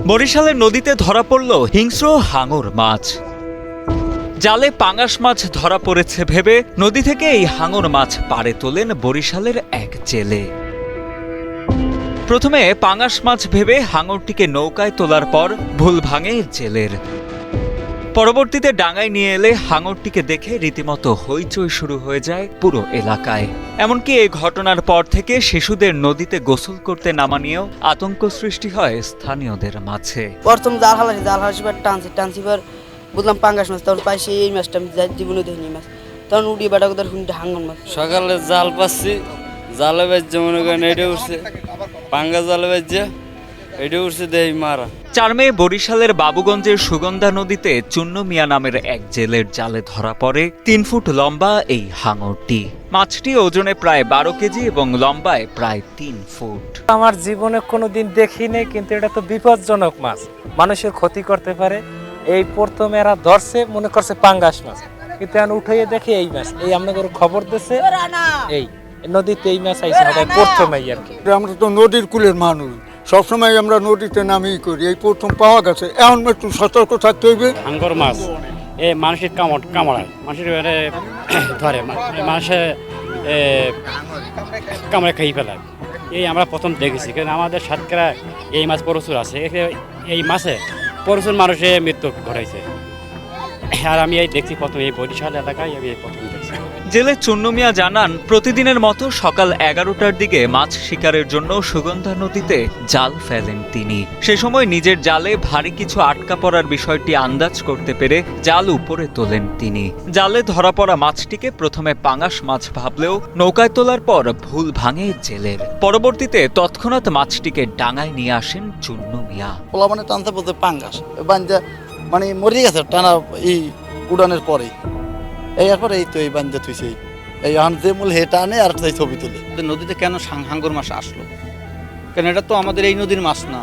বরিশালের নদীতে ধরা পড়ল হিংস্র হাঙর মাছ। জালে পাঙাশ মাছ ধরা পড়েছে ভেবে নদী থেকে এই হাঙর মাছ পাড়ে তোলেন বরিশালের এক জেলে। প্রথমে পাঙাশ মাছ ভেবে হাঙরটিকে নৌকায় তোলার পর ভুল ভাঙে জেলের। পরবর্তীতে ডাঙায় নিয়ে এলে হাঙরটিকে দেখে রীতিমতো হইচই শুরু হয়ে যায় পুরো এলাকায়। এমনকি এই ঘটনার পর থেকে শিশুদের নদীতে গোসল করতে নামা নিয়েও আতঙ্ক সৃষ্টি হয় স্থানীয়দের মাঝে। প্রথম জাল হালাসি টানছি বুঝলাম পাঙ্গাস মাছ, তখন পাইছি এই মাছটা আমি জীবনে দেখিনি মাছ, তখন উড়িয়ে বেটা কোথাও শুনতে হাঙ্গন মাছ। সকালে জাল পাচ্ছি, জালে বাজছে মনে করেন এটা উঠছে, পাঙ্গা জালে বাজছে এটা উঠছে দেই মারা। 4 মে বরিশালের বাবুগঞ্জের সুগন্ধা নদীতে চুন্নু মিয়া নামের এক জেলের জালে ধরা পড়ে 3 ফুট লম্বা এই হাঙরটি। মাছটি ওজনে প্রায় 12 কেজি এবং লম্বায় প্রায় 3 ফুট। আমার জীবনে কোনোদিন দেখিনি, কিন্তু এটা তো বিপজ্জনক মাছ, মানুষের ক্ষতি করতে পারে। এই প্রথম এরা ধরছে মনে করছে পাঙ্গাস মাছ, কিন্তু এখন উঠাইয়ে দেখে এই মাছ। এই আপনাদের খবর দিচ্ছে এই নদীতে এই মাছ আইছে, প্রথমেই আর কি। আমরা তো নদীর কূলের মানুষ, সবসময় আমরা নদীতে নামিয়ে করি, এই প্রথম পাওয়া গেছে, এখন একটু সতর্ক থাকতে হইবে। হাঙ্গর মাছ এই মানুষের কামড়ায়, মানুষের ধরে, মানুষের কামড়ে খেয়ে ফেলায়। এই আমরা প্রথম দেখেছি, কারণ আমাদের সাতক্ষীরা এই মাছ প্রচুর আছে, এই মাছে প্রচুর মানুষের মৃত্যু ঘটাইছে। আর আমি এই দেখছি প্রথম, এই বরিশাল এলাকায় আমি এই প্রথম দেখছি। জেলে চুন্নু মিয়া জানান, প্রতিদিনের মতো সকাল 11টার দিকে মাছ শিকারের জন্য সুগন্ধা নদীতে জাল ফেলেন তিনি। সে সময় নিজের জালে ভারী কিছু আটকা পড়ার বিষয়টি আন্দাজ করতে পেরে জাল উপরে তোলেন তিনি। জালে ধরা পড়া মাছটিকে প্রথমে পাঙাশ মাছ ভাবলেও নৌকায় তোলার পর ভুল ভাঙে জেলের। পরবর্তীতে তৎক্ষণাৎ মাছটিকে ডাঙায় নিয়ে আসেন চুন্নু মিয়া। পোলা মানে টানতে বলতে পাঙ্গাস বাঞ্জা মানে মরে গেছে টানা এই উড়ানের পরে, এই এরপরে এই তো এই বাঞ্জা থুইছে এই আনতে মূল হে টানে আর তাই ছবি তুলে। নদীতে কেন হাঙ্গর মাছ আসলো? কারণ এটা তো আমাদের এই নদীর মাছ না।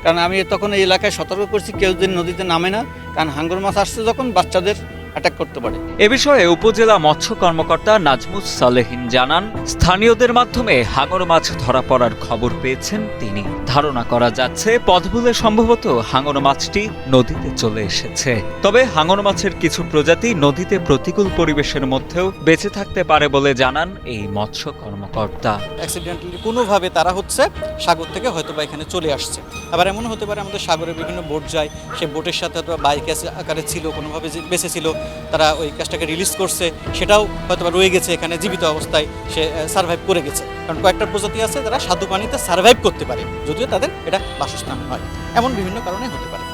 কারণ আমি তখন এই এলাকায় সতর্ক করছি কেউ যদি নদীতে নামে না, কারণ হাঙ্গর মাছ আসছে যখন বাচ্চাদের অ্যাটাক করতে পারে। এ বিষয়ে উপজেলা মৎস্য কর্মকর্তা নাজমুস সালেহিন জানান, স্থানীয়দের মাধ্যমে হাঙর মাছ ধরা পড়ার খবর পেয়েছেন তিনি। ধারণা করা যাচ্ছে পথভুলে সম্ভবত হাঙর মাছটি নদীতে চলে এসেছে। তবে হাঙর মাছের কিছু প্রজাতি নদীতে প্রতিকূল পরিবেশের মধ্যেও বেঁচে থাকতে পারে বলে জানান এই মৎস্য কর্মকর্তা। অ্যাক্সিডেন্টালি কোনোভাবে তারা সাগর থেকে হয়তো বা এখানে চলে আসছে। আবার এমন হতে পারে আমাদের সাগরে বিভিন্ন বোট যায়, সেই বোটের সাথে হয়তো বাইক আকারে ছিল, কোনোভাবে বেঁচে ছিল, তারা ওই কাজটাকে রিলিজ করছে, সেটাও হয়তো বা রয়ে গেছে এখানে জীবিত অবস্থায়, সে সার্ভাইভ করে গেছে। কারণ কয়েকটা প্রজাতি আছে তারা স্বাদু পানিতে সার্ভাইভ করতে পারে, যদিও তাদের এটা বাসস্থান হয়, এমন বিভিন্ন কারণে হতে পারে।